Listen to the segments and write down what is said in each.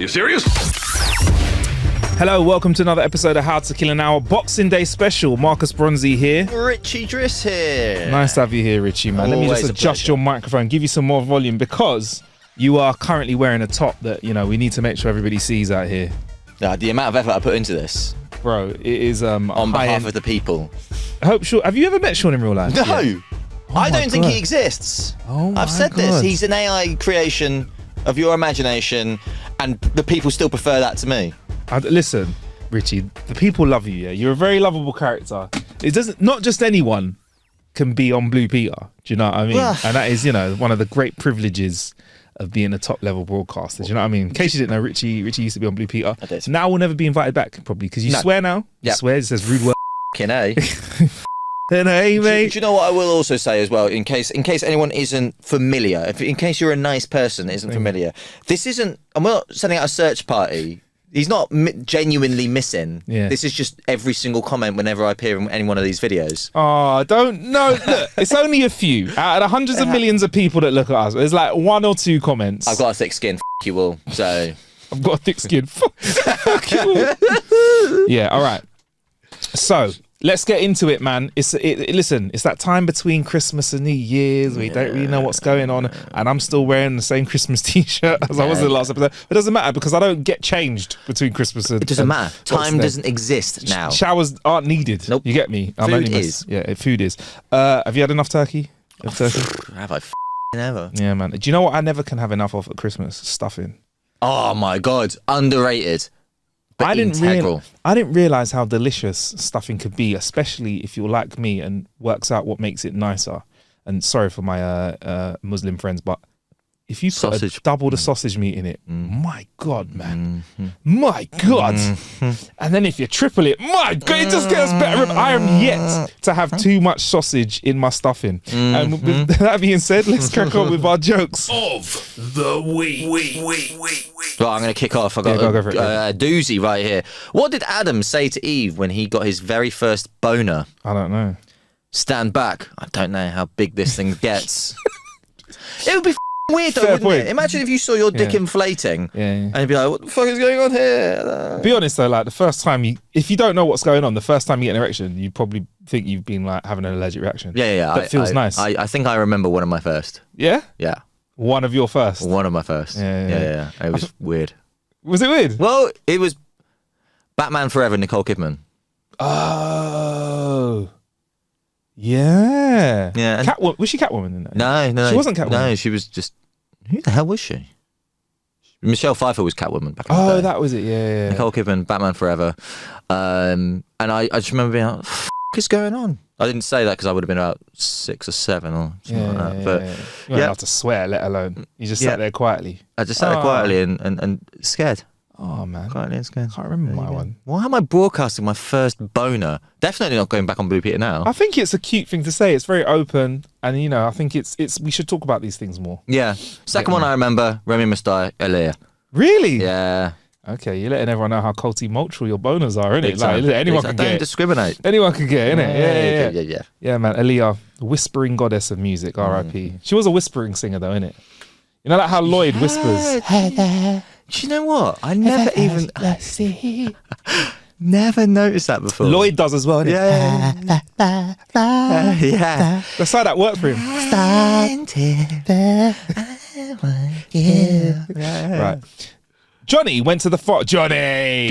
Are you serious? Hello, welcome to another episode of How to Kill an Hour Boxing Day special. Marcus Bronzy here. Richie Driss here. Nice to have you here, Richie, man. Let me just adjust your microphone, give you some more volume because you are currently wearing a top that, you know, we need to make sure everybody sees out here. Yeah, the amount of effort I put into this. Bro, it is on behalf of the people. Have you ever met Sean in real life? No. Yeah. I don't think he exists. Oh my I've said this. God. He's an AI creation of your imagination, and the people still prefer that to me. Listen, Richie, the people love you, yeah? You're a very lovable character. It doesn't, not just anyone can be on Blue Peter. Do you know what I mean? And that is, you know, one of the great privileges of being a top level broadcaster. Do you know what I mean? In case you didn't know, Richie used to be on Blue Peter. I did. Now we'll never be invited back, probably, because you swear now. Yeah. You swear, it says rude word. F***ing A. Hey, mate. Do you know what I will also say as well, in case anyone isn't familiar, in case you're a nice person that isn't familiar, this isn't, I'm not sending out a search party. He's not genuinely missing. Yeah. This is just every single comment whenever I appear in any one of these videos. Oh, don't, no, look, it's only a few. Out of the hundreds of millions of people that look at us, there's like one or two comments. I've got a thick skin, you all, so... I've got a thick skin. Fuck you all. Yeah, all right. So, let's get into it, man. Listen, it's that time between Christmas and New Year's. We don't really know what's going on, and I'm still wearing the same Christmas T-shirt as I was in the last episode. It doesn't matter because I don't get changed between Christmas and. It doesn't matter. Time doesn't exist now. Showers aren't needed. Nope. You get me? Food is. Yeah, food is. Have you had enough turkey? Have I ever? Yeah, man. Do you know what I never can have enough of at Christmas? Stuffing. Oh my God, underrated. But integral. I didn't realize how delicious stuffing could be, especially if you're like me and works out what makes it nicer. And sorry for my Muslim friends, but if you put double the sausage meat in it, my God, man. My God. And then if you triple it, my God, it just gets better. I am yet to have too much sausage in my stuffing. And with that being said, let's crack on with our jokes. Of the week. Well, I'm going to kick off. I got go for it. a doozy right here. What did Adam say to Eve when he got his very first boner? I don't know. Stand back. I don't know how big this thing gets. It would be weird though, Fair wouldn't point. it? Imagine if you saw your dick inflating and you'd be like, what the fuck is going on here? Be honest though, like the first time if you don't know what's going on, the first time you get an erection, you probably think you've been like having an allergic reaction. Yeah. That feels nice. I think I remember one of my first. Yeah? Yeah. One of your first? One of my first. Yeah. It was weird. Was it weird? Well, it was Batman Forever, Nicole Kidman. Oh. Yeah. Yeah. Was she Catwoman in that? No. She wasn't Catwoman. No, she was just... Who the hell was she? Michelle Pfeiffer was Catwoman back in the day. Oh, that was it. Yeah. Nicole Kidman, Batman Forever. And I just remember being like, what the f*** is going on? I didn't say that because I would have been about 6 or 7 or something like that. But You weren't allowed to swear, let alone. You just sat there quietly. I just sat there quietly and scared. Oh, man. Quietly and scared. Can't remember my one. Why am I broadcasting my first boner? Definitely not going back on Blue Peter now. I think it's a cute thing to say. It's very open. And, you know, I think it's we should talk about these things more. Yeah. Second one I remember, Remy Must Die, Aaliyah. Really? Yeah. Okay, you're letting everyone know how culty multiple your boners are, innit? Time. Like, anyone can Don't get it. discriminate. Anyone can get it, innit? Yeah. Yeah, man. Aaliyah, whispering goddess of music, R.I.P. She was a whispering singer, though, innit? You know, like how Lloyd whispers. Do you know what? I never even... never noticed that before. Lloyd does as well, innit? Yeah. That's how that worked for him. Right. Johnny went to the Johnny!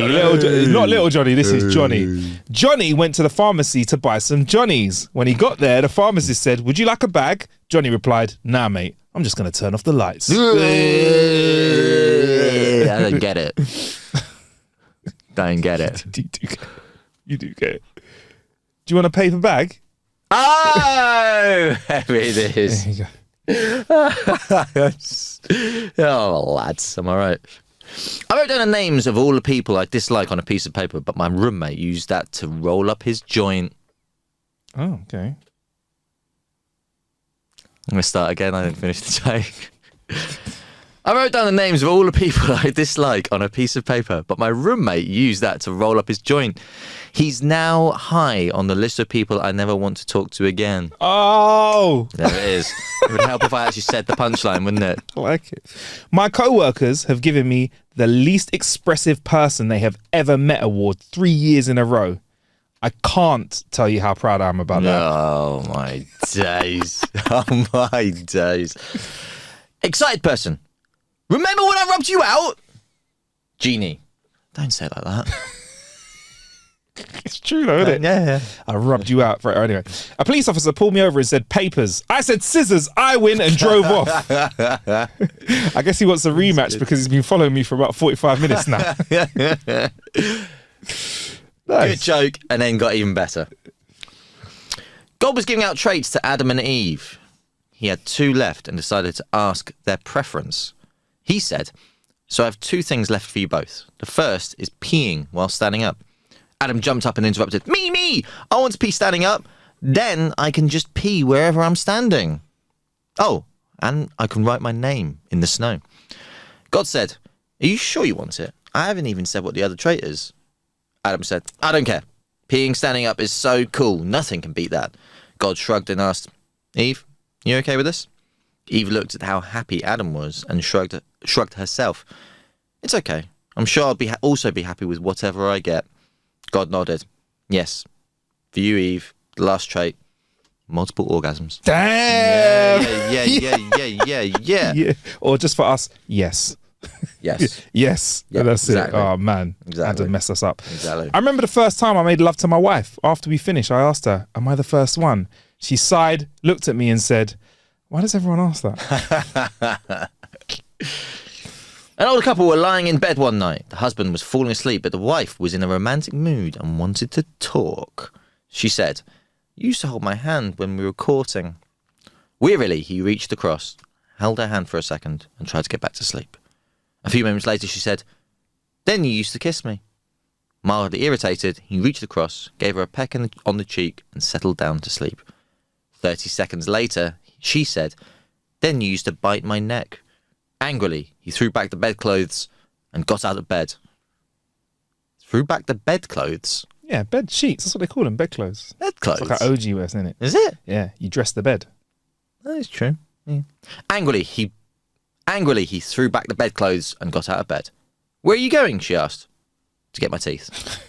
Not little Johnny, this is Johnny. Johnny went to the pharmacy to buy some Johnnies. When he got there, the pharmacist said, "Would you like a bag?" Johnny replied, "Nah, mate. I'm just going to turn off the lights." I don't get it. Don't get it. You do get it. Do you want a paper bag? Oh! There it is. There you go. Oh, lads, am I right? I wrote down the names of all the people I dislike on a piece of paper, but my roommate used that to roll up his joint. Oh, okay. I'm going to start again. I didn't finish the joke. I wrote down the names of all the people I dislike on a piece of paper, but my roommate used that to roll up his joint. He's now high on the list of people I never want to talk to again. Oh! There it is. It would help if I actually said the punchline, wouldn't it? I like it. My co-workers have given me the least expressive person they have ever met award 3 years in a row. I can't tell you how proud I am about that. Oh, my days. Oh, my days. Excited person. Remember when I rubbed you out? Genie. Don't say it like that. It's true though, isn't it? Yeah. I rubbed you out. Right, anyway. A police officer pulled me over and said, papers. I said, scissors. I win, and drove off. I guess he wants a rematch because he's been following me for about 45 minutes now. Nice. Good joke, and then got even better. God was giving out traits to Adam and Eve. He had 2 left and decided to ask their preference. He said, so I have 2 things left for you both. The first is peeing while standing up. Adam jumped up and interrupted. Me! I want to pee standing up. Then I can just pee wherever I'm standing. Oh, and I can write my name in the snow. God said, are you sure you want it? I haven't even said what the other trait is. Adam said, I don't care. Peeing standing up is so cool. Nothing can beat that. God shrugged and asked, Eve, you okay with this? Eve looked at how happy Adam was and shrugged herself. It's okay. I'm sure I'll also be happy with whatever I get. God nodded. Yes. For you, Eve, the last trait, multiple orgasms. Damn! Yeah. Or just for us, yes. Yes. Yes. Yeah, That's exactly. it. Oh, man. Exactly. Had to mess us up. Exactly. I remember the first time I made love to my wife. After we finished, I asked her, am I the first one? She sighed, looked at me and said, why does everyone ask that? An older couple were lying in bed one night. The husband was falling asleep, but the wife was in a romantic mood and wanted to talk. She said, you used to hold my hand when we were courting. Wearily, he reached across, held her hand for a second, and tried to get back to sleep. A few moments later, she said, then you used to kiss me. Mildly irritated, he reached across, gave her a peck on the cheek, and settled down to sleep. 30 seconds later, she said, then you used to bite my neck. Angrily, he threw back the bedclothes and got out of bed. Threw back the bedclothes? Yeah, bed sheets. That's what they call them, bedclothes. Bedclothes? It's like an OG words, isn't it? Is it? Yeah, you dress the bed. That is true. Yeah. Angrily, he threw back the bedclothes and got out of bed. Where are you going? She asked. To get my teeth.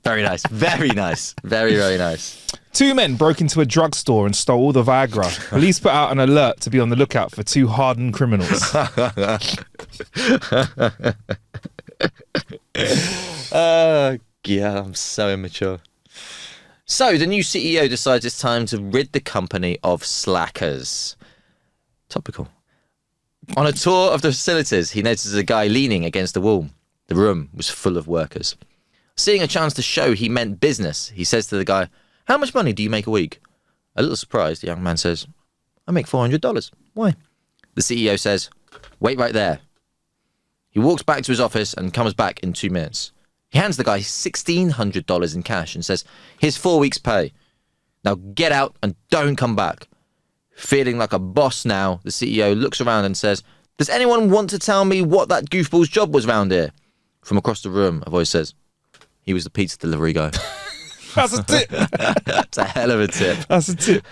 Very nice. Very nice. Very, very nice. 2 men broke into a drugstore and stole all the Viagra. Police put out an alert to be on the lookout for 2 hardened criminals. Yeah, I'm so immature. So, the new CEO decides it's time to rid the company of slackers. Topical. On a tour of the facilities, he notices a guy leaning against the wall. The room was full of workers. Seeing a chance to show he meant business, he says to the guy, how much money do you make a week? A little surprised, the young man says, I make $400. Why? The CEO says, wait right there. He walks back to his office and comes back in 2 minutes. He hands the guy $1,600 in cash and says, here's 4 weeks' pay. Now get out and don't come back. Feeling like a boss now, the CEO looks around and says, does anyone want to tell me what that goofball's job was round here? From across the room, a voice says, he was the pizza delivery guy. That's a tip. That's a hell of a tip. That's a tip.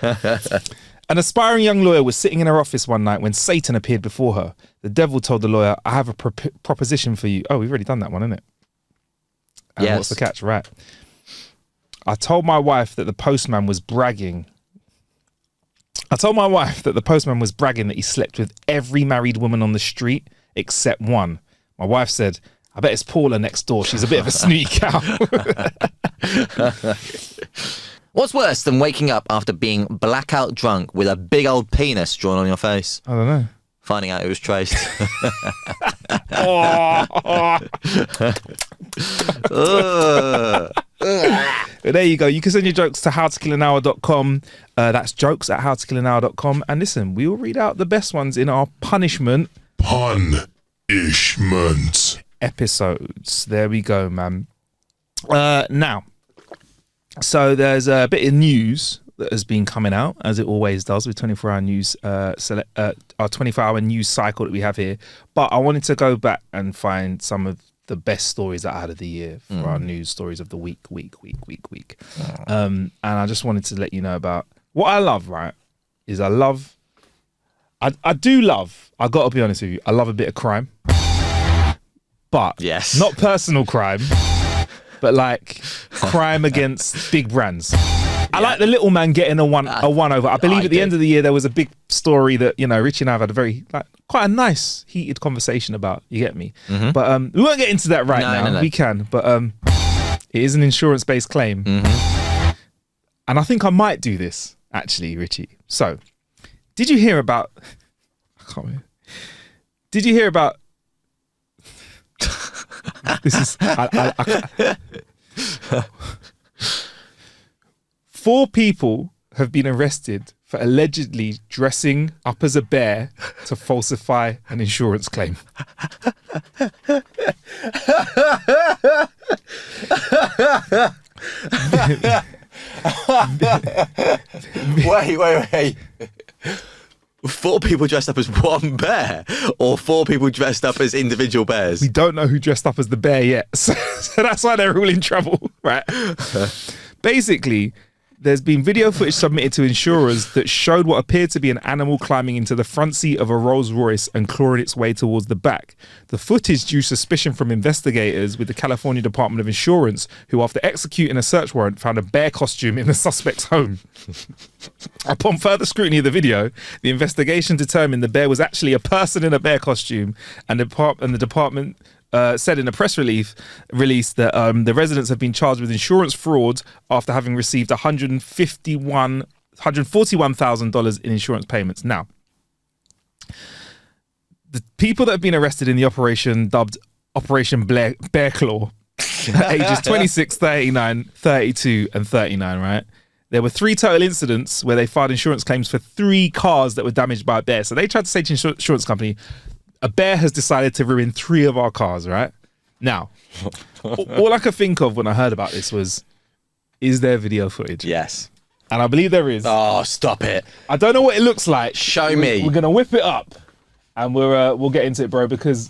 An aspiring young lawyer was sitting in her office one night when Satan appeared before her. The devil told the lawyer, I have a proposition for you. Oh, we've already done that one, isn't it? And yes. What's the catch? Right. I told my wife that the postman was bragging that he slept with every married woman on the street except one. My wife said, I bet it's Paula next door. She's a bit of a snooty cow. What's worse than waking up after being blackout drunk with a big old penis drawn on your face? I don't know. Finding out it was traced. There you go. You can send your jokes to howtokillanhour.com. That's jokes@howtokillanhour.com. And listen, we will read out the best ones in our punishment episodes. There we go, man. Now, so there's a bit of news that has been coming out, as it always does with 24-hour news, our 24-hour news cycle that we have here. But I wanted to go back and find some of the best stories out of the year for our news stories of the week. And I just wanted to let you know about what I love, right? Is I do love, I got to be honest with you, I love a bit of crime. But yes, not personal crime, but like crime against big brands. I like the little man getting a one over. I believe at the end of the year there was a big story that, you know, Richie and I have had a very quite a nice heated conversation about. You get me? But we won't get into that now. No. We can, but it is an insurance-based claim, and I think I might do this actually, Richie. So, did you hear about? I can't remember. Did you hear about? This is. I 4 people have been arrested for allegedly dressing up as a bear to falsify an insurance claim. Wait. 4 people dressed up as one bear, or 4 people dressed up as individual bears? We don't know who dressed up as the bear yet, so that's why they're all in trouble, right? Basically, there's been video footage submitted to insurers that showed what appeared to be an animal climbing into the front seat of a Rolls Royce and clawing its way towards the back. The footage drew suspicion from investigators with the California Department of Insurance, who, after executing a search warrant, found a bear costume in the suspect's home. Upon further scrutiny of the video, the investigation determined the bear was actually a person in a bear costume, and the department said in a press release that the residents have been charged with insurance fraud after having received $141,000 in insurance payments. Now, the people that have been arrested in the operation, dubbed Operation Bear Claw, ages 26, 39, 32, and 39, right? There were 3 total incidents where they filed insurance claims for 3 cars that were damaged by a bear. So they tried to say to the insurance company, a bear has decided to ruin 3 of our cars, right? Now, all I could think of when I heard about this was, is there video footage? Yes. And I believe there is. Oh, stop it. I don't know what it looks like. Show me. We're going to whip it up and we'll get into it, bro, because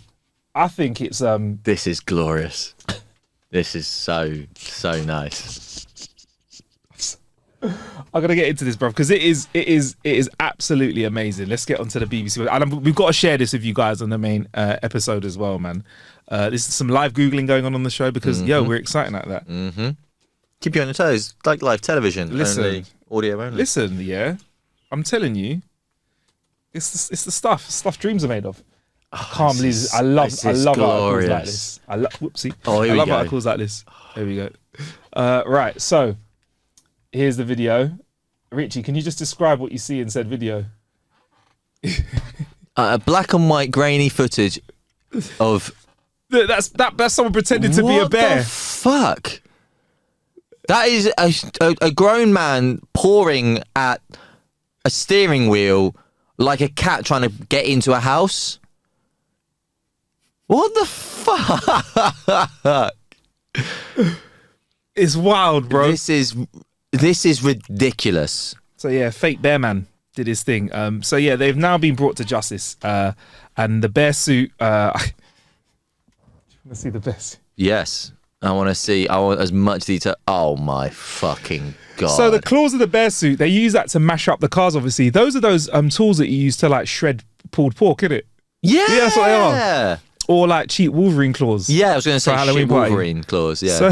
I think it's... This is glorious. This is so nice. I'm gonna get into this, bro, because it is absolutely amazing. Let's get onto the BBC, and we've got to share this with you guys on the main episode as well, man. This is some live googling going on the show because we're exciting like that. Keep you on your toes, like live television. Listen, only audio only. Listen, yeah, I'm telling you, it's the stuff dreams are made of. I can't believe this. I love articles like this. I love articles like this. Here we go. Right, so. Here's the video. Richie, can you just describe what you see in said video? Black and white grainy footage of... That's someone pretending to be a bear. What the fuck? That is a grown man pawing at a steering wheel like a cat trying to get into a house. What the fuck? It's wild, bro. This is ridiculous. So yeah, fake bear man did his thing. So yeah, they've now been brought to justice. And the bear suit. I want to see the bear suit. Yes, I want as much detail. Oh my fucking god! So the claws of the bear suit, they use that to mash up the cars. Obviously, those are those tools that you use to like shred pulled pork, isn't it? Yeah, that's what they are. Or like cheap Wolverine claws. Yeah, I was going to say Halloween Wolverine claws. Yeah.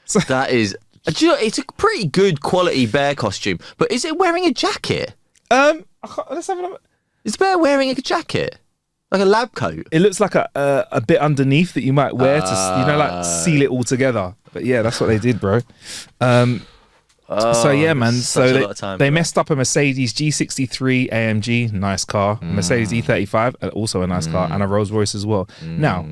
So that is. Do you know, it's a pretty good quality bear costume, but is it wearing a jacket? Let's have a look. Is the bear wearing a jacket? Like a lab coat? It looks like a bit underneath that you might wear to, like seal it all together. But yeah, that's what they did, bro. So yeah, man. So they messed up a Mercedes G63 AMG, nice car. Mercedes E35, also a nice car, and a Rolls Royce as well. Now,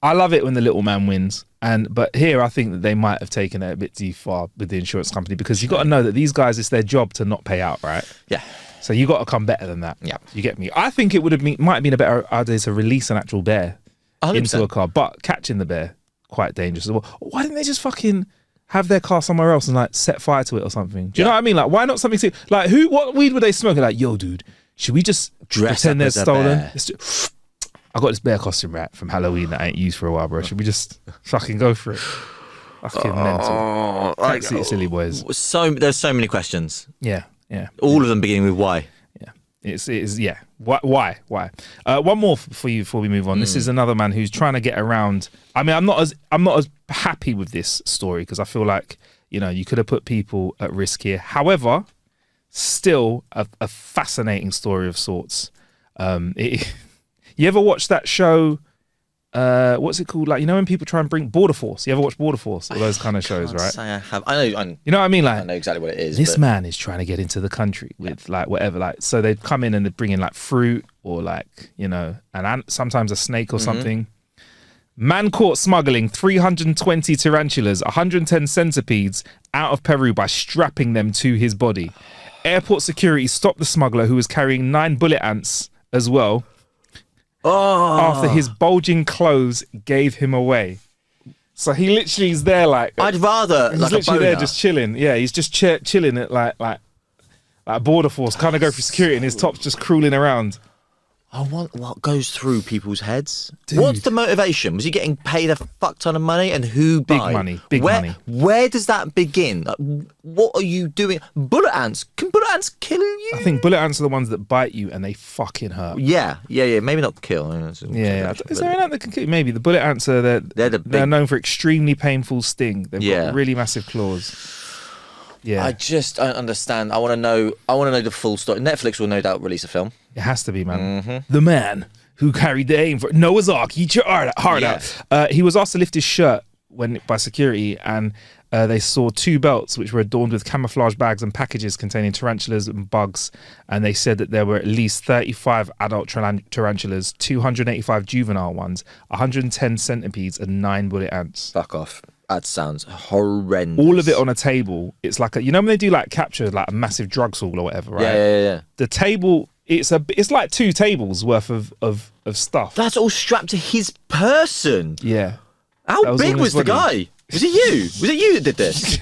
I love it when the little man wins. But here, I think that they might have taken it a bit too far with the insurance company, because you got to know that these guys, it's their job to not pay out, right? Yeah. So you got to come better than that. Yeah. You get me? I think it might have been a better idea to release an actual bear 100%. into a car, but catching the bear, quite dangerous as well. Why didn't they just fucking have their car somewhere else and like set fire to it or something. Do you know what I mean? Like, why not something like what weed were they smoking? Like, yo, dude, should we just pretend they're stolen? I got this bear costume, right, from Halloween that I ain't used for a while, bro. Should we just fucking go for it? Fucking mental. Thanks, you silly boys. There's so many questions. Yeah. All of them beginning with why. Yeah. It's yeah. Why? One more for you before we move on. This is another man who's trying to get around. I mean, I'm not as happy with this story because I feel like, you know, you could have put people at risk here. However, still a fascinating story of sorts. You ever watch that show? What's it called? Like, you know, when people try and bring Border Force. You ever watch Border Force? All those kind of shows, right? Say I have. I know. You know what I mean? Like, I know exactly what it is. This man is trying to get into the country with like whatever. Like, so they come in and they bring in like fruit or like, you know, and sometimes a snake or something. Man caught smuggling 320 tarantulas, 110 centipedes out of Peru by strapping them to his body. Airport security stopped the smuggler who was carrying 9 bullet ants as well. After his bulging clothes gave him away. So he literally is there like... I'd rather he's like literally a boner. there just chilling. Yeah, he's just chilling at like Border Force, kind of go through security and his top's just crawling around. I want what goes through people's heads. Dude. What's the motivation? Was he getting paid a fuck ton of money? And who Big by? money. Where does that begin? Like, what are you doing? Bullet ants? Can bullet ants kill you? I think bullet ants are the ones that bite you and they fucking hurt. Yeah. Maybe not kill. Yeah. Is there an ant that can kill you? Maybe. The bullet ants are they're known for extremely painful sting. They've got really massive claws. Yeah. I just don't understand. I want to know the full story. Netflix will no doubt release a film. It has to be, man. The man who carried the aim for Noah's Ark, eat your heart out. He was asked to lift his shirt by security, and they saw 2 belts which were adorned with camouflage bags and packages containing tarantulas and bugs. And they said that there were at least 35 adult tarantulas, 285 juvenile ones, 110 centipedes, and 9 bullet ants. Fuck off. That sounds horrendous. All of it on a table. It's like you know when they do like capture like a massive drugs haul or whatever, right? Yeah. The table, it's like 2 tables worth of stuff. That's all strapped to his person. Yeah. How big was the guy? Was it you? Was it you that did this?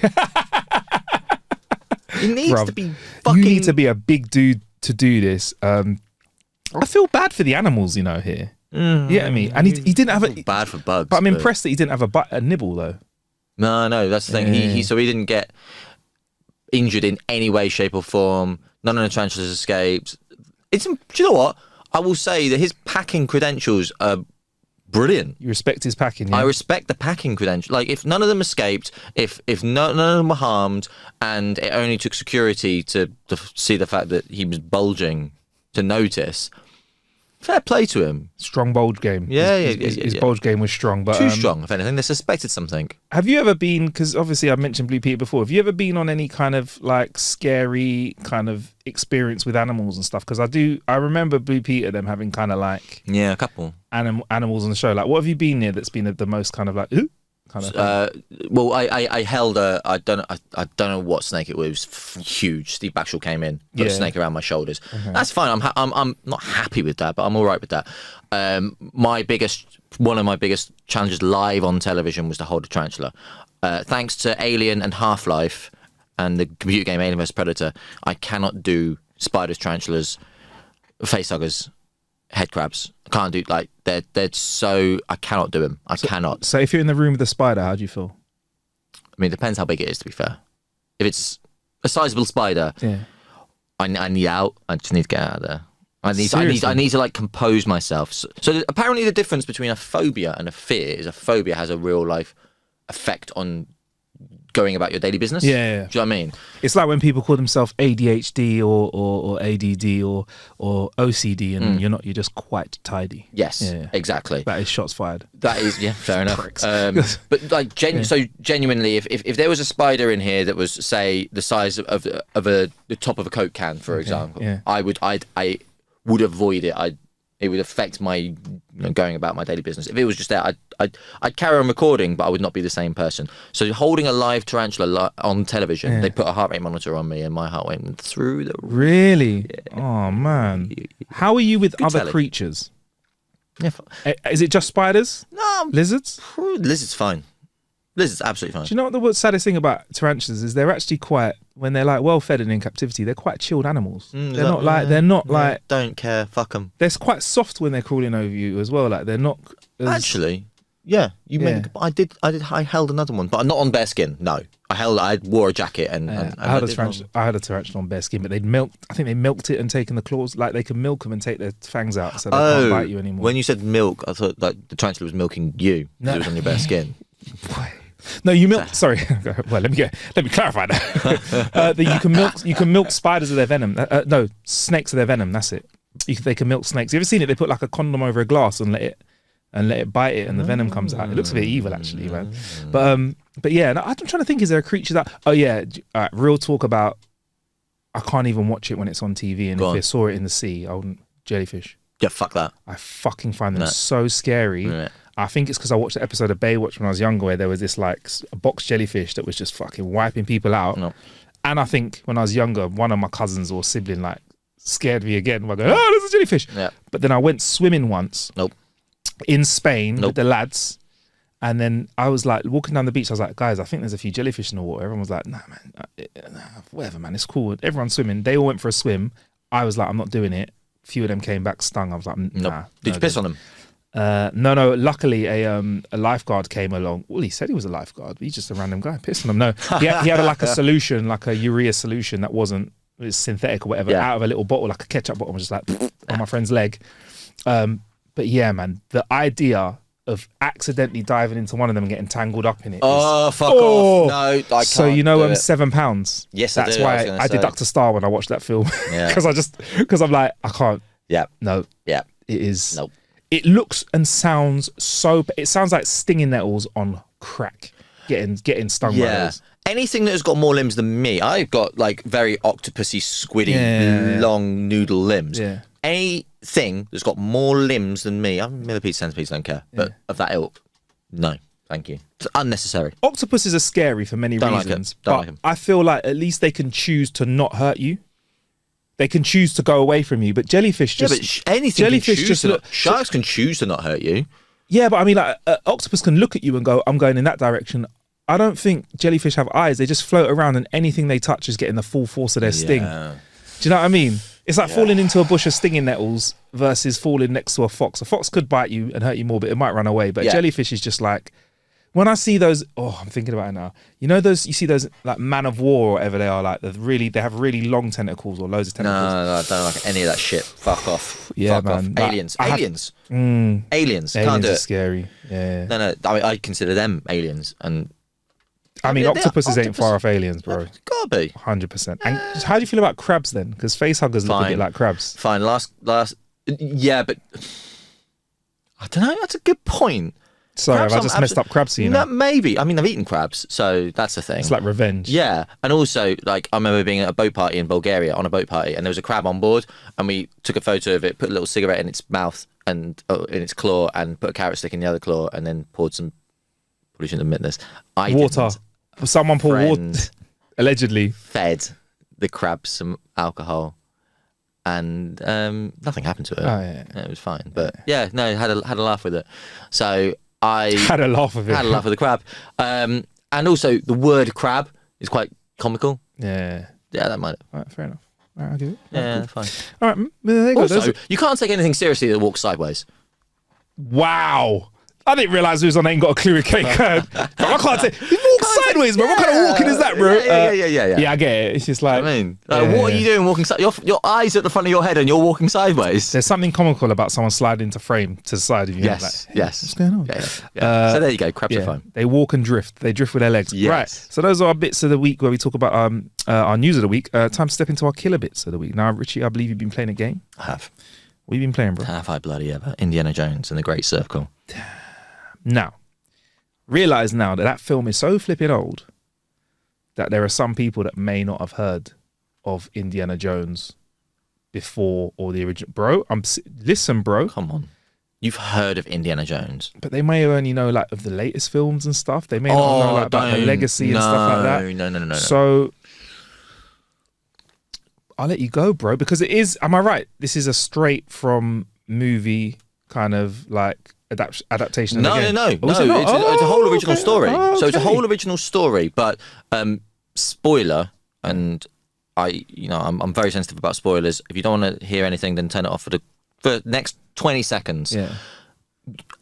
He needs to be fucking... You need to be a big dude to do this. I feel bad for the animals, you know, here. You get me? And he didn't have a... Bad for bugs. But I'm impressed that he didn't have a nibble, though. No, that's the thing. Yeah. So he didn't get injured in any way, shape or form. None of the tarantulas escaped. Do you know what? I will say that his packing credentials are brilliant. You respect his packing, yeah? I respect the packing credentials. Like, if none of them escaped, if none of them were harmed, and it only took security to see the fact that he was bulging to notice... Fair play to him. Strong bulge game. His bulge game was strong. But too strong, if anything. They suspected something. Have you ever been, because obviously I mentioned Blue Peter before, have you ever been on any kind of like scary kind of experience with animals and stuff? Because I remember Blue Peter, them having kind of like... Yeah, a couple. Animals on the show. Like, what have you been near that's been the most kind of like... Ooh? Kind of well, I held I don't know what snake it was. It was huge. Steve Baxhall came in, put a snake around my shoulders. That's fine. I'm not happy with that, but I'm all right with that. One of my biggest challenges live on television was to hold a tarantula. Thanks to Alien and Half-Life and the computer game Alien vs Predator, I cannot do spiders, tarantulas, facehuggers, head crabs. I can't do they're so I cannot do them. I cannot. So if you're in the room with a spider, how do you feel? I mean, it depends how big it is. To be fair, if it's a sizable spider, I need out. I just need to get out of there. I need to like compose myself. So apparently, the difference between a phobia and a fear is a phobia has a real life effect on going about your daily business. Yeah. Do you know what I mean? It's like when people call themselves ADHD or ADD or OCD and you're not, you're just quite tidy. Yes, exactly. That is shots fired. That is, fair enough. But like, genuinely, if there was a spider in here that was, say, the size of the top of a Coke can, for example, I would avoid it. It would affect my going about my daily business. If it was just there, I'd carry on recording, but I would not be the same person. So holding a live tarantula on television, they put a heart rate monitor on me, and my heart went through the... Really? Yeah. Oh, man. How are you with other creatures? Yeah. Is it just spiders? No. Lizards? Lizards fine. Lizards, absolutely fine. Do you know what the saddest thing about tarantulas is? They're actually quite, when they're like well fed and in captivity, they're quite chilled animals. They're not like don't care, fuck them. They're quite soft when they're crawling over you as well. Like they're not actually. Yeah, I held another one, but not on bare skin. No, I wore a jacket and I had a tarantula on bare skin, but I think they milked it and taken the claws. Like they can milk them and take their fangs out, so they can't bite you anymore. When you said milk, I thought like the tarantula was milking you because it was on your bare skin. No, you milk. Sorry. Well, let me clarify that. You can milk spiders of their venom. No, snakes of their venom. That's it. They can milk snakes. You ever seen it? They put like a condom over a glass and let it bite it, and the venom comes out. It looks a bit evil, actually, man. But yeah, I'm trying to think. Is there a creature that? Oh yeah, real talk about. I can't even watch it when it's on TV, and if I saw it in the sea, I wouldn't. Jellyfish. Yeah, fuck that. I fucking find them so scary. Yeah. I think it's because I watched the episode of Baywatch when I was younger, where there was this like a box jellyfish that was just fucking wiping people out. No. And I think when I was younger, one of my cousins or sibling like scared me again by going, "Oh, there's a jellyfish." Yeah. But then I went swimming once. In Spain with the lads, and then I was like walking down the beach. I was like, guys, I think there's a few jellyfish in the water. Everyone was like, nah, man, whatever, man, it's cool. Everyone's swimming. They all went for a swim. I was like, I'm not doing it. A few of them came back stung. I was like, nah. Did you piss on them? No. Luckily, a lifeguard came along. Well, he said he was a lifeguard, but he's just a random guy. Pissed on him. No, he had like a solution, like a urea solution that wasn't synthetic or whatever, out of a little bottle, like a ketchup bottle. I was just like on my friend's leg. But yeah, man, the idea of accidentally diving into one of them and getting tangled up in it. Oh, fuck off. No, I can't. So you know £7? Yes, that's why I deduct a star when I watch that film. Yeah. Because I'm like, I can't. Yeah. No. Yeah. It is. Nope. It looks and sounds it sounds like stinging nettles on crack. Getting stung by those. Anything that has got more limbs than me, I've got like very octopusy, squiddy, long noodle limbs. Yeah. Anything that's got more limbs than me, I'm millipede, centipede, don't care. But of that ilk, no, thank you. It's unnecessary. Octopuses are scary for many reasons. Don't like them. I feel like at least they can choose to not hurt you. They can choose to go away from you, but jellyfish just... Yeah, but anything jellyfish can choose to not... Sharks can choose to not hurt you. Yeah, but I mean, like, octopus can look at you and go, I'm going in that direction. I don't think jellyfish have eyes. They just float around and anything they touch is getting the full force of their sting. Do you know what I mean? It's like falling into a bush of stinging nettles versus falling next to a fox. A fox could bite you and hurt you more, but it might run away. But jellyfish is just like... When I see those, I'm thinking about it now. You know those? You see those like man of war or whatever they are. Like they have really long tentacles or loads of tentacles. No, I don't like any of that shit. Fuck off. Yeah, Fuck man. Off. Aliens. Aliens. Aliens Can't do it. Are scary. Yeah. No. I consider them aliens, and I mean, octopuses ain't far off aliens, bro. Gotta be 100%. And how do you feel about crabs then? Because facehuggers look a bit like crabs. Fine. Last. Yeah, but I don't know. That's a good point. Sorry, have I just messed up crabs, you know? No, maybe. I mean, I've eaten crabs, so that's the thing. It's like revenge. Yeah, and also, like, I remember being at a boat party in Bulgaria, on a boat party, and there was a crab on board, and we took a photo of it, put a little cigarette in its mouth and in its claw, and put a carrot stick in the other claw, and then poured some... Probably shouldn't admit this. Water. Someone poured water. Allegedly. Fed the crab some alcohol. And nothing happened to it. Oh, yeah. It was fine. But yeah, no, had a laugh with it. So... I had a laugh with it. Had a laugh with the crab. And also, the word crab is quite comical. Yeah. Yeah, that might... All right, fair enough. All right, I'll give it. Yeah, cool. Fine. All right, there you go. Also, you can't take anything seriously that walks sideways. Wow. I didn't realise who was on Ain't Got a Clue with Kate Kern. I can't say... He walks sideways, bro. What kind of walking is that, bro? Yeah. Yeah, I get it. It's just like... I mean, what are you doing walking sideways? Your eyes are at the front of your head and you're walking sideways. There's something comical about someone sliding into frame to the side of you. Yes, like, hey, what's going on? Yeah. So there you go. Crabs are fine. They walk and drift. They drift with their legs. Yes. Right. So those are our bits of the week where we talk about our news of the week. Time to step into our killer bits of the week. Now, Richie, I believe you've been playing a game. I have. What have you been playing, bro? Have I bloody ever? Indiana Jones and the Great Circle. Now, realise now that film is so flipping old that there are some people that may not have heard of Indiana Jones before or the original. Bro, listen, bro. Come on. You've heard of Indiana Jones. But they may only know like of the latest films and stuff. They may not know like about the legacy and stuff like that. No. So I'll let you go, bro, because it is, am I right? This is a straight from movie kind of like adaptation. No. Is it not? It's a whole original story. Oh, So it's a okay. whole original story. But spoiler, and I'm very sensitive about spoilers. If you don't want to hear anything, then turn it off for the next 20 seconds. Yeah.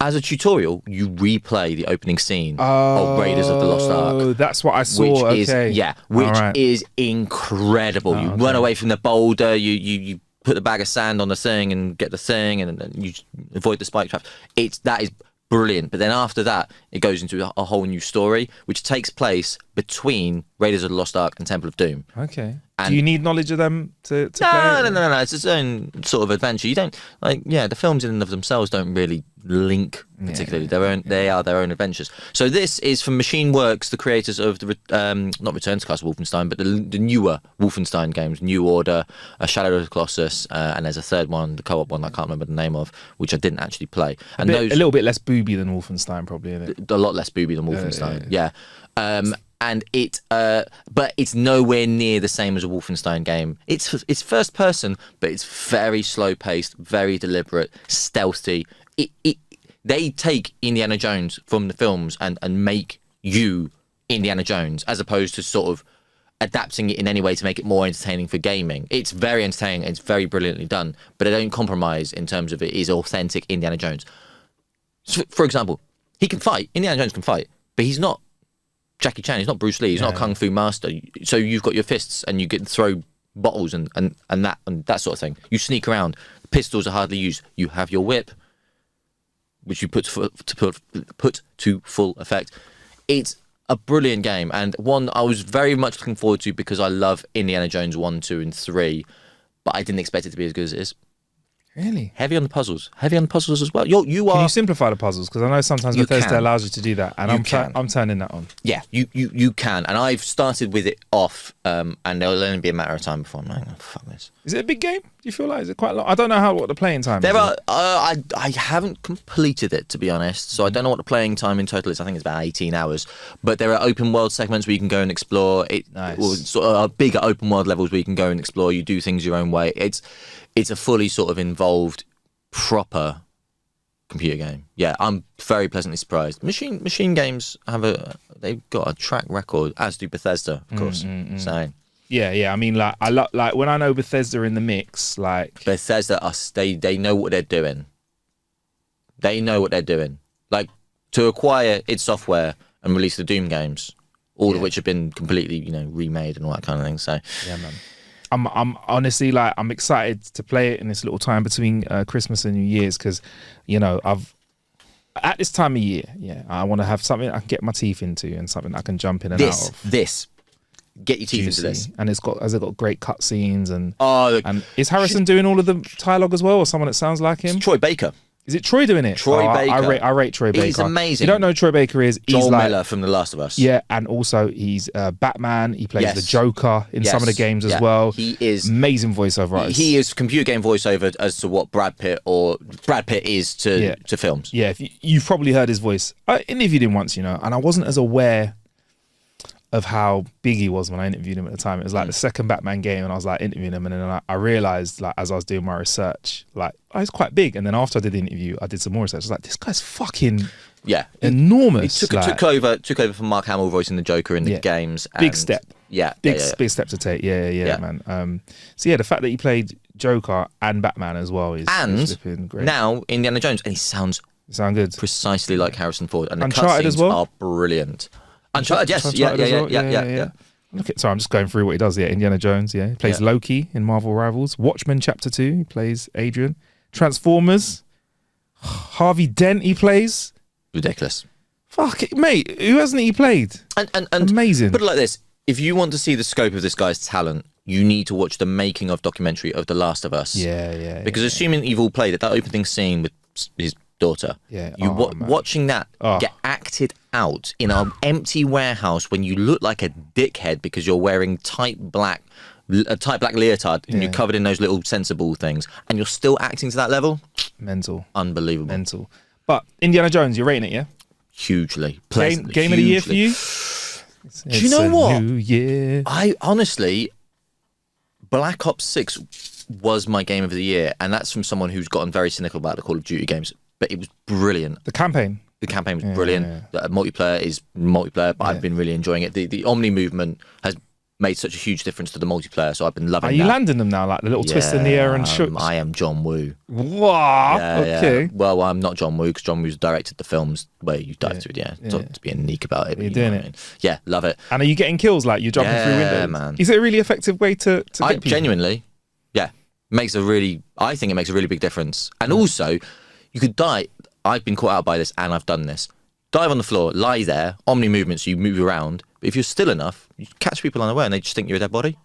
As a tutorial, you replay the opening scene of Raiders of the Lost Ark. Oh, that's what I saw. Which okay. is incredible. You run away from the boulder, you put the bag of sand on the thing and get the thing, and then you avoid the spike traps. That is brilliant. But then after that, it goes into a whole new story, which takes place between Raiders of the Lost Ark and Temple of Doom. Okay. And do you need knowledge of them to play it? No. It's its own sort of adventure. You don't the films in and of themselves don't really link particularly. They are their own adventures. So this is from Machine Works, the creators of the not Return to Castle Wolfenstein, but the newer Wolfenstein games, New Order, Shadow of the Colossus, and there's a third one, the co-op one I can't remember the name of, which I didn't actually play. And a little bit less booby than Wolfenstein, probably, isn't it? A lot less booby than Wolfenstein. Yeah. And but it's nowhere near the same as a Wolfenstein game. It's first person, but it's very slow paced, very deliberate, stealthy. They take Indiana Jones from the films and make you Indiana Jones, as opposed to sort of adapting it in any way to make it more entertaining for gaming. It's very entertaining. It's very brilliantly done, but they don't compromise in terms of it is authentic Indiana Jones. So, for example, he can fight. Indiana Jones can fight, but he's not Jackie Chan. He's not Bruce Lee. He's not a kung fu master. So you've got your fists and you get to throw bottles and that sort of thing. You sneak around. Pistols are hardly used. You have your whip, which you put to full effect. It's a brilliant game, and one I was very much looking forward to because I love Indiana Jones 1, 2, and 3, but I didn't expect it to be as good as it is. Really? Heavy on the puzzles as well. You are. Can you simplify the puzzles? Because I know sometimes Bethesda allows you to do that, and I'm turning that on. Yeah, you can, and I've started with it off, and it'll only be a matter of time before I'm like, oh, fuck this. Is it a big game? Do you feel like is it quite long? I don't know what the playing time is. I haven't completed it, to be honest, so I don't know what the playing time in total is. I think it's about 18 hours, but there are open world segments where you can go and explore it. Nice. Or sort of bigger open world levels where you can go and explore. You do things your own way. It's a fully sort of involved, proper computer game. Yeah, I'm very pleasantly surprised. Machine games they've got a track record, as do Bethesda, of course. So yeah. I mean, like like when I know Bethesda in the mix, like Bethesda, they know what they're doing. They know what they're doing. Like to acquire its software and release the Doom games, all of which have been completely remade and all that kind of thing. So yeah, man. I'm honestly like I'm excited to play it in this little time between Christmas and New Year's because, I've at this time of year, I want to have something I can get my teeth into and something I can jump in and out of. Get your teeth into this, and has it got great cutscenes and and is Harrison doing all of the dialogue as well, or someone that sounds like him? Troy Baker. Is it Troy doing it? Troy Baker. I rate Troy Baker. He's amazing. You don't know who Troy Baker is? Joel Miller from The Last of Us. Yeah, and also he's Batman. He plays the Joker in some of the games as well. He is amazing voiceover artist. He is computer game voiceover as to what Brad Pitt is to films. Yeah, if you've probably heard his voice. I interviewed him once, and I wasn't as aware of how big he was when I interviewed him at the time. It was like the second Batman game, and I was like interviewing him, and then I realized, like, as I was doing my research, like, he's quite big. And then after I did the interview, I did some more research. I was like, this guy's fucking enormous. He took over from Mark Hamill voicing the Joker in the games. Big step. Big step to take. Yeah, man. So the fact that he played Joker and Batman as well is great. Now Indiana Jones, and he sounds good, precisely like Harrison Ford, and the Uncharted cutscenes as well are brilliant. Uncharted, yes, yeah. Sorry, I'm just going through what he does. Yeah, Indiana Jones. Yeah, he plays Loki in Marvel Rivals. Watchmen Chapter 2. He plays Adrian. Transformers. Harvey Dent. He plays. Ridiculous. Fuck it, mate. Who hasn't he played? And amazing. Put it like this: if you want to see the scope of this guy's talent, you need to watch the making of documentary of The Last of Us. Yeah. Because assuming you've all played it, that opening scene with his daughter. Yeah. Watching that get acted out in an empty warehouse when you look like a dickhead because you're wearing tight black leotard and you're covered in those little sensible things, and you're still acting to that level. Mental. Unbelievable. Mental. But Indiana Jones, you're rating it, yeah? Hugely. Game of the year for you? Do you know what? New year. I honestly, Black Ops 6 was my game of the year, and that's from someone who's gotten very cynical about the Call of Duty games. but it was brilliant. The campaign was brilliant. The multiplayer is multiplayer, but I've been really enjoying it. The Omni movement has made such a huge difference to the multiplayer, so I've been loving. Are you landing them now, like the little twist in the air and shoot? I am John Woo. What? Okay. Well, I'm not John Woo because John Woo's directed the films where you dive through. To be unique about it. You're doing it. I mean. Yeah, love it. And are you getting kills like you're jumping through windows? Yeah, man. Is it a really effective way to get people? Genuinely, I think it makes a really big difference. And also, you could die. I've been caught out by this, and I've done this. Dive on the floor, lie there, Omni movements, so you move around. But if you're still enough, you catch people unaware and they just think you're a dead body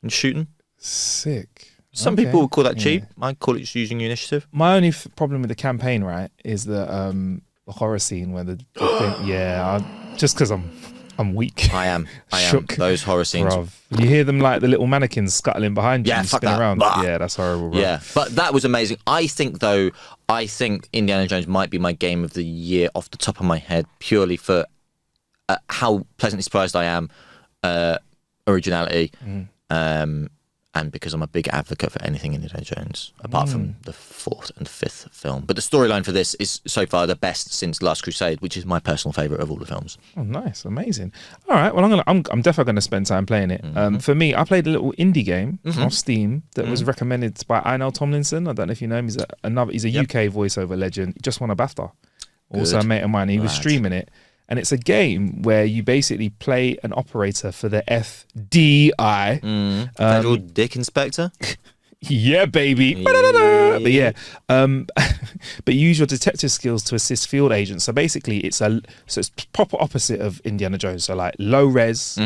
and shoot them. Sick. Some people would call that cheap. I call it just using your initiative. My only problem with the campaign, right, is the horror scene where just because I'm weak. I am. Shook. Those horror scenes. Bruv. You hear them like the little mannequins scuttling behind you and spinning around. Bah. Yeah, that's horrible, bro. Yeah, but that was amazing. I think Indiana Jones might be my game of the year off the top of my head, purely for how pleasantly surprised I am, originality, and because I'm a big advocate for anything Indiana Jones, apart from the 4th and 5th film. But the storyline for this is so far the best since Last Crusade, which is my personal favourite of all the films. Oh, nice, amazing. All right, well, I'm definitely going to spend time playing it. For me, I played a little indie game off Steam that was recommended by Einel Tomlinson. I don't know if you know him. He's a UK voiceover legend. He just won a BAFTA. Also a mate of mine. He was streaming it. And it's a game where you basically play an operator for the FDI. Federal Dick Inspector? Yeah, baby. Yeah. But you use your detective skills to assist field agents. So basically, it's proper opposite of Indiana Jones. So like low res,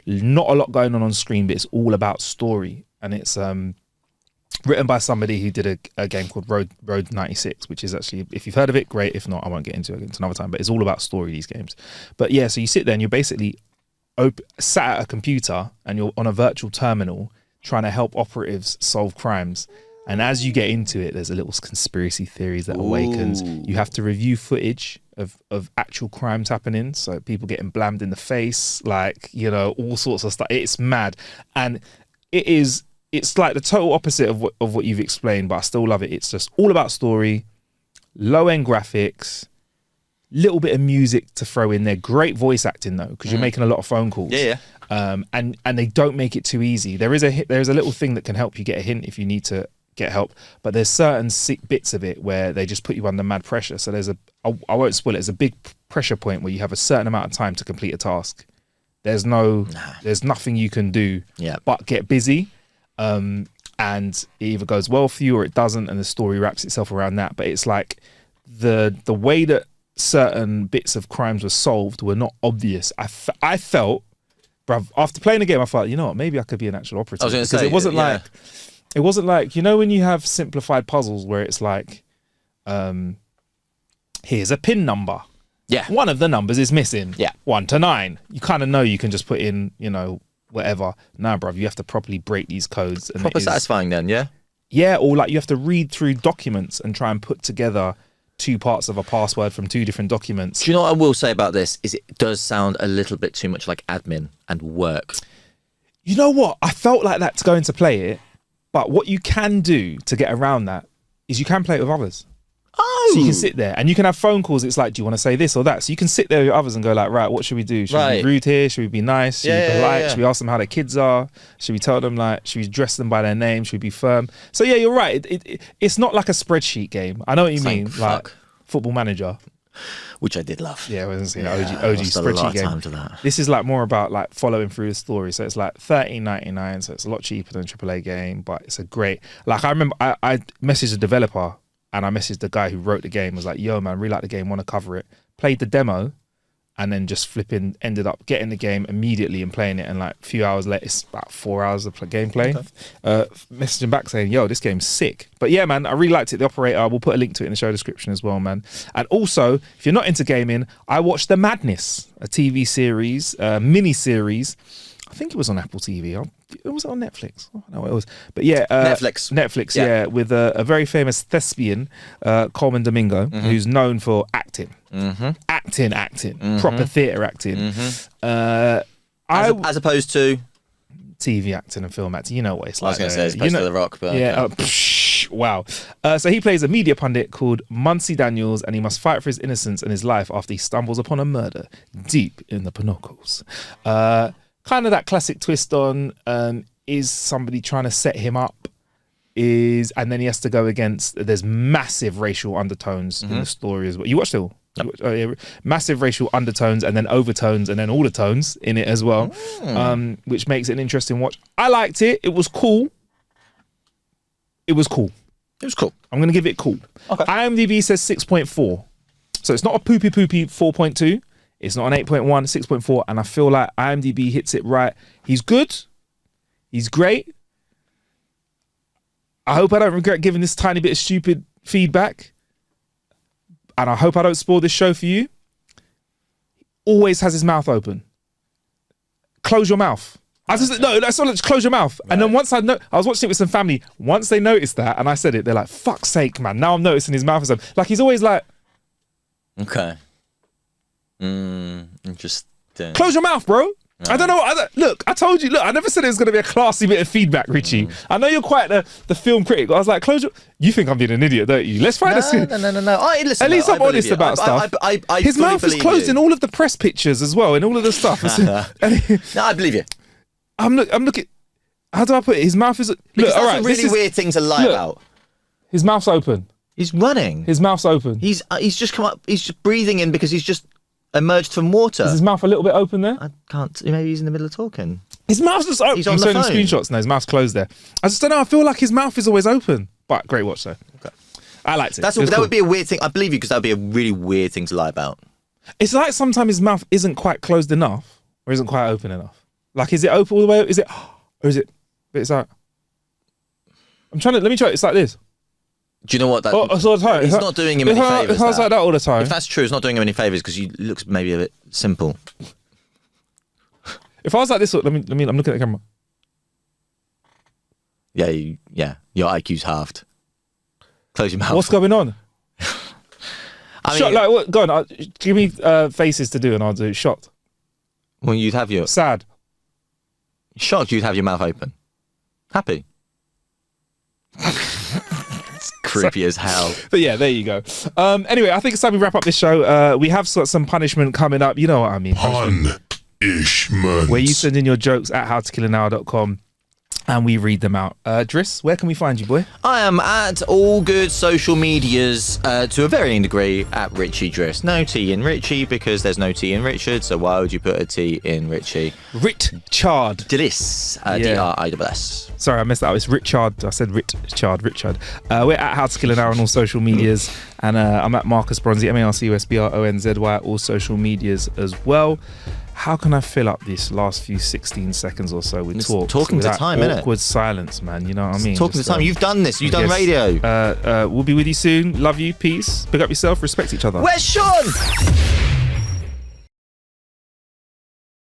not a lot going on screen, but it's all about story. And it's written by somebody who did a game called Road 96, which is actually, if you've heard of it, great. If not, I won't get into it. It's another time. But it's all about story, these games. But yeah, so you sit there and you're basically sat at a computer and you're on a virtual terminal trying to help operatives solve crimes. And as you get into it, there's a little conspiracy theories that awakens. You have to review footage of actual crimes happening. So people getting blammed in the face, like, all sorts of stuff. It's mad. And it's like the total opposite of what you've explained, but I still love it. It's just all about story, low-end graphics, little bit of music to throw in there. Great voice acting though, because you're making a lot of phone calls. Yeah. And they don't make it too easy. There is a little thing that can help you get a hint if you need to get help, but there's certain bits of it where they just put you under mad pressure. So I won't spoil it. There's a big pressure point where you have a certain amount of time to complete a task. There's nothing you can do but get busy. And it either goes well for you or it doesn't, and the story wraps itself around that. But it's like the way that certain bits of crimes were solved were not obvious. I felt, bruv, after playing the game, I thought, you know what, maybe I could be an actual operative. I was going to say, it wasn't like, when you have simplified puzzles where it's like, here's a pin number. Yeah. One of the numbers is missing. Yeah. 1 to 9. You kind of know you can just put in, whatever. Nah, bruv, you have to properly break these codes. And proper satisfying then, yeah? Yeah, or like you have to read through documents and try and put together 2 parts of a password from 2 different documents. Do you know what I will say about this? Is it does sound a little bit too much like admin and work. You know what? I felt like that to go into play it, but what you can do to get around that is you can play it with others. Oh! So you can sit there and you can have phone calls. It's like, do you want to say this or that? So you can sit there with others and go like, right, what should we do? Should we be rude here? Should we be nice? Should we be polite? Should we ask them how their kids are? Should we tell them should we dress them by their name? Should we be firm? So yeah, you're right. It's not like a spreadsheet game. I know what you mean. Like Football Manager. Which I did love. Yeah, OG spreadsheet game. Time to that. This is like more about like following through the story. So it's like $13.99. So it's a lot cheaper than a AAA game, but it's a great, like I remember I messaged a developer and I messaged the guy who wrote the game. I was like, yo man, really like the game, want to cover it. Played the demo and then just ended up getting the game immediately and playing it. And like a few hours later, it's about 4 hours of gameplay. Okay. Messaging back saying, yo, this game's sick. But yeah, man, I really liked it. The Operator, we'll put a link to it in the show description as well, man. And also, if you're not into gaming, I watched The Madness, a TV series, mini-series. I think it was on Apple TV. Was it on Netflix? I don't know what it was. But yeah. Netflix, yeah. With a very famous thespian, Coleman Domingo, who's known for acting. Acting. Proper theatre acting. As opposed to? TV acting and film acting. You know what it's like. I was going to say, as opposed to The Rock. But yeah. Wow. So he plays a media pundit called Muncie Daniels, and he must fight for his innocence and his life after he stumbles upon a murder deep in the Pinocchos. Kind of that classic twist on is somebody trying to set him up? And then he has to go against. There's massive racial undertones in the story as well. You watched it all? Yep. Massive racial undertones and then overtones and then all the tones in it as well, which makes it an interesting watch. I liked it. It was cool. I'm going to give it cool. Okay. IMDb says 6.4. So it's not a poopy 4.2. It's not an 8.1, 6.4. And I feel like IMDb hits it right. He's good. He's great. I hope I don't regret giving this tiny bit of stupid feedback. And I hope I don't spoil this show for you. Always has his mouth open. Close your mouth. That's not just close your mouth. Right. And then once I was watching it with some family. Once they noticed that, and I said it, they're like, "Fuck's sake, man!" Now I'm noticing his mouth is open. Like he's always like, "Okay, interesting." Close your mouth, bro. Right. I don't know. Look, I told you. Look, I never said it was going to be a classy bit of feedback, Richie. I know you're quite the film critic. I was like, close your... You think I'm being an idiot, don't you? Let's find No. Listen, at least I'm honest about stuff. I his mouth is closed in all of the press pictures as well, in all of the stuff. No, I believe you. I'm looking... How do I put it? His mouth is... Because that's a really weird thing to lie about. His mouth's open. He's running. His mouth's open. He's just come up... He's just breathing in because he's just... emerged from water. Is his mouth a little bit open there? I can't. Maybe he's in the middle of talking. His mouth's just open. He's on the phone. Screenshots. No, his mouth's closed there. I just don't know. I feel like his mouth is always open. But great watch though. Okay. I liked it. That would be a weird thing. I believe you because that would be a really weird thing to lie about. It's like sometimes his mouth isn't quite closed enough or isn't quite open enough. Like, is it open all the way? Is it? Or is it? It's like. Let me try it. It's like this. Do you know what that? It's all the time. It's not doing him any favours. It's like that all the time. If that's true, it's not doing him any favours because he looks maybe a bit simple. If I was like this, let me. I'm looking at the camera. Yeah. Your IQ's halved. Close your mouth. What's going on? What? Go on. Give me faces to do, and I'll do shocked. Well, you'd have your sad. Shocked. You'd have your mouth open. Happy. Creepy as hell. But yeah, there you go. Anyway, I think it's time we wrap up this show. We have got some punishment coming up. You know what I mean. Punishment. Where you send in your jokes at howtokillanhour.com and we read them out. Driss, where can we find you, boy? I am at all good social medias to a varying degree at Richie Driss. No T in Richie because there's no T in Richard, so why would you put a T in Richie? Richard. Driss. D-R-I-S-S. Sorry, I messed that up. It's Richard. I said Richard. We're at How to Kill an Hour on all social medias. And I'm at Marcus Bronzy, MarcusBronzy, all social medias as well. How can I fill up this last few 16 seconds or so with talks? Talking to time, innit? Awkward silence, man. You know what I mean? Talking to time. You've done this. You've done radio. We'll be with you soon. Love you. Peace. Pick up yourself. Respect each other. Where's Sean?